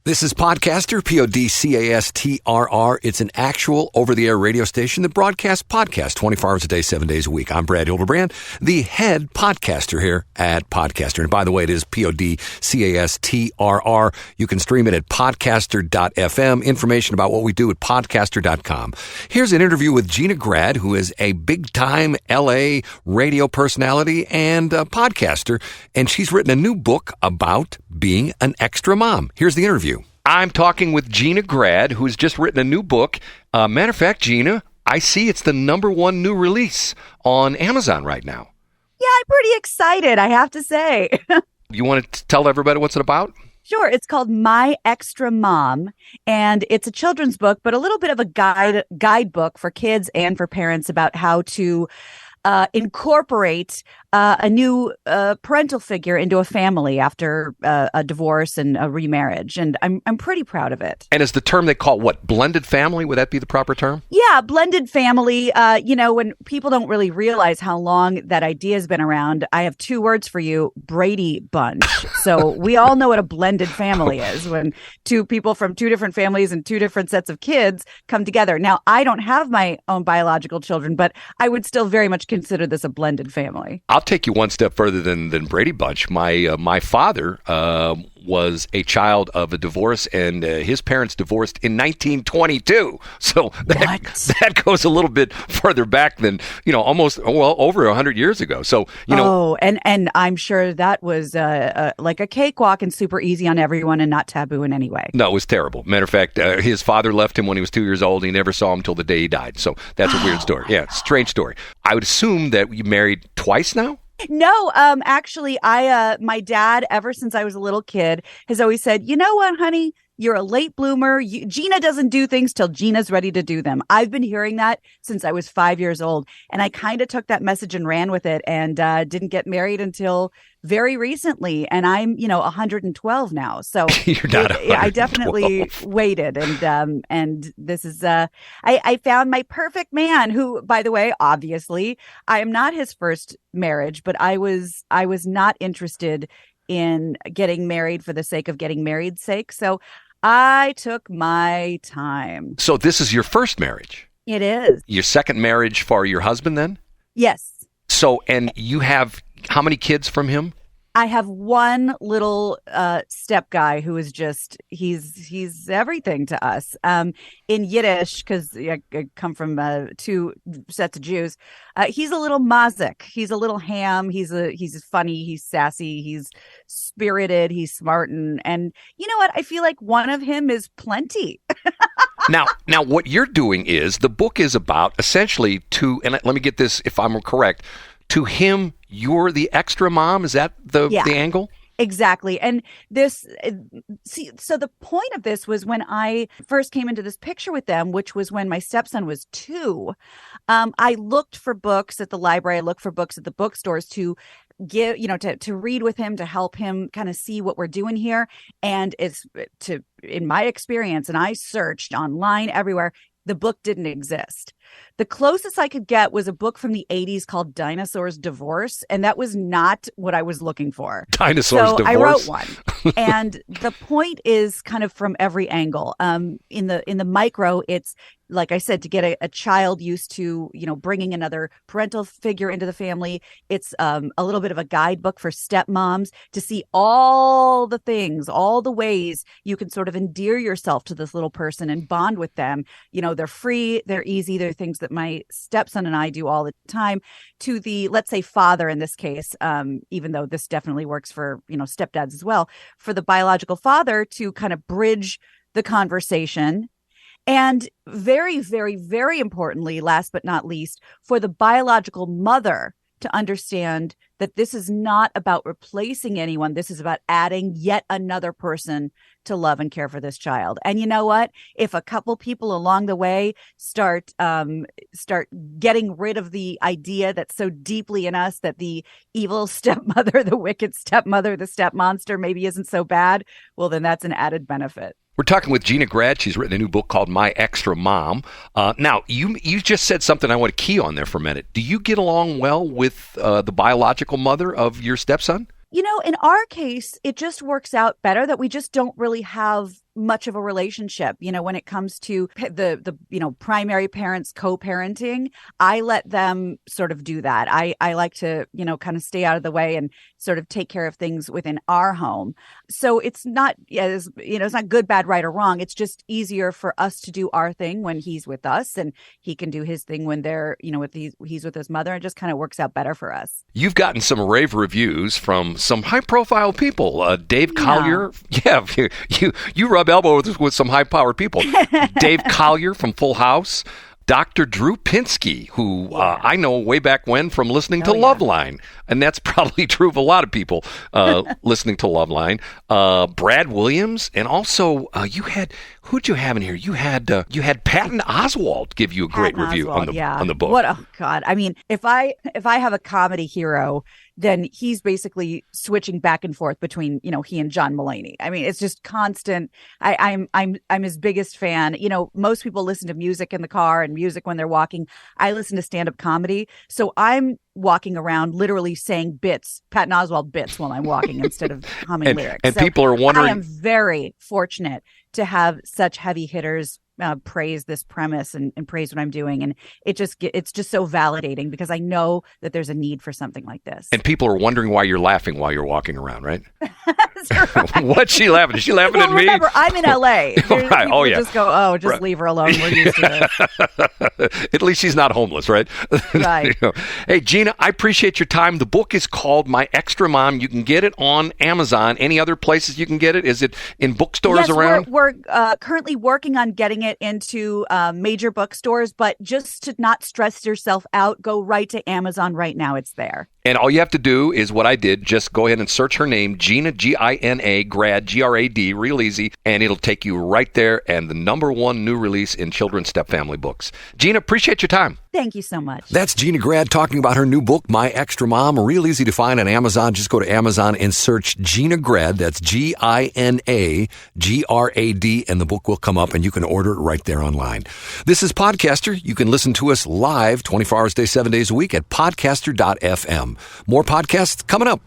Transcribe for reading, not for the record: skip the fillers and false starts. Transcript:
This is Podcaster, Podcastrr. It's an actual over-the-air radio station that broadcasts podcasts 24 hours a day, 7 days a week. I'm Brad Hildebrand, the head podcaster here at Podcaster. And by the way, it is Podcastrr. You can stream it at podcaster.fm. Information about what we do at podcaster.com. Here's an interview with Gina Grad, who is a big-time LA radio personality and a podcaster. And she's written a new book about being an extra mom. Here's the interview. I'm talking with Gina Grad, who's just written a new book. Matter of fact, Gina, I see it's the #1 new release on Amazon right now. Yeah, I'm pretty excited, I have to say. You want to tell everybody what's it about? Sure. It's called My Extra Mom, and it's a children's book, but a little bit of a guidebook for kids and for parents about how to incorporate a new parental figure into a family after a divorce and a remarriage. And I'm pretty proud of it. And is the term they call what? Blended family? Would that be the proper term? Yeah, blended family. When people don't really realize how long that idea has been around, I have 2 words for you: Brady Bunch. So we all know what a blended family is, when 2 people from 2 different families and 2 different sets of kids come together. Now, I don't have my own biological children, but I would still very much consider this a blended family. I'll take you one step further than Brady Bunch. My father was a child of a divorce, and his parents divorced in 1922. So that goes a little bit further back than, over 100 years ago. So, and I'm sure that was like a cakewalk and super easy on everyone and not taboo in any way. No, it was terrible. Matter of fact, his father left him when he was 2 years old. He never saw him till the day he died. So that's a weird story. Yeah, strange story. I would assume that you married twice now? No, actually, my dad, ever since I was a little kid, has always said, you know what, honey, you're a late bloomer. Gina doesn't do things till Gina's ready to do them. I've been hearing that since I was 5 years old. And I kind of took that message and ran with it, and didn't get married until very recently. And I'm, 112 now. So you're not I definitely waited. And this is, I found my perfect man, who, by the way, obviously, I am not his first marriage, but I was not interested in getting married for the sake of getting married's sake. So I took my time. So this is your first marriage? It is. Your second marriage for your husband then? Yes. So, and you have how many kids from him? I have one little step guy who is just, he's everything to us. In Yiddish, because I come from 2 sets of Jews, he's a little mazik. He's a little ham. He's funny. He's sassy. He's spirited. He's smart. And you know what? I feel like one of him is plenty. Now, what you're doing is, the book is about essentially and let me get this if I'm correct, to him, you're the extra mom. Is that the angle? Exactly. And so the point of this was when I first came into this picture with them, which was when my stepson was 2. I looked for books at the library. I looked for books at the bookstores to give, to read with him, to help him kind of see what we're doing here. And in my experience, and I searched online everywhere, the book didn't exist. The closest I could get was a book from the 80s called Dinosaurs Divorce, and that was not what I was looking for. Dinosaurs Divorce? I wrote one. And the point is kind of from every angle. In the micro, it's, like I said, to get a child used to, bringing another parental figure into the family. It's a little bit of a guidebook for stepmoms to see all the things, all the ways you can sort of endear yourself to this little person and bond with them. They're free, they're easy, they're things that my stepson and I do all the time. To the, let's say, father in this case, even though this definitely works for, stepdads as well, for the biological father to kind of bridge the conversation. And very, very, very importantly, last but not least, for the biological mother to understand that this is not about replacing anyone. This is about adding yet another person to love and care for this child. And you know what? If a couple people along the way start getting rid of the idea that's so deeply in us that the evil stepmother, the wicked stepmother, the step monster maybe isn't so bad, well, then that's an added benefit. We're talking with Gina Grad. She's written a new book called My Extra Mom. Now, you just said something I want to key on there for a minute. Do you get along well with the biological mother of your stepson? In our case, it just works out better that we just don't really have much of a relationship. When it comes to the primary parents co-parenting, I let them sort of do that. I like to, kind of stay out of the way and sort of take care of things within our home. So it's not, it's not good, bad, right, or wrong. It's just easier for us to do our thing when he's with us, and he can do his thing when they're, he's with his mother. It just kind of works out better for us. You've gotten some rave reviews from some high-profile people. Dave Collier. Yeah, you rub elbows with some high-powered people. Dave Collier from Full House. Dr. Drew Pinsky, who I know way back when from listening to Loveline. And that's probably true of a lot of people listening to Loveline. Brad Williams, and also who'd you have in here? You had Patton Oswalt give you a great review on the book. Oh God. I mean, if I have a comedy hero, then he's basically switching back and forth between, he and John Mulaney. I mean, it's just constant. I'm his biggest fan. Most people listen to music in the car and music when they're walking. I listen to stand-up comedy. So I'm walking around literally saying Patton Oswalt bits while I'm walking instead of humming lyrics. And so people are wondering. I am very fortunate to have such heavy hitters praise this premise and praise what I'm doing. And it's just so validating, because I know that there's a need for something like this. And people are wondering why you're laughing while you're walking around, right? Right. What's she laughing? Is she laughing at me? Remember, I'm in LA. Right. Oh, yeah. Just go, just leave her alone. We're used to it. At least she's not homeless, right? Right. Hey, Gina, I appreciate your time. The book is called My Extra Mom. You can get it on Amazon. Any other places you can get it? Is it in bookstores around? We're currently working on getting it into major bookstores, but just to not stress yourself out, go right to Amazon right now. It's there. And all you have to do is what I did. Just go ahead and search her name, Gina, Gina, Grad, Grad, real easy, and it'll take you right there, and the #1 new release in children's step-family books. Gina, appreciate your time. Thank you so much. That's Gina Grad talking about her new book, My Extra Mom. Real easy to find on Amazon. Just go to Amazon and search Gina Grad. That's Gina Grad, and the book will come up, and you can order it right there online. This is Podcaster. You can listen to us live 24 hours a day, 7 days a week at podcaster.fm. More podcasts coming up.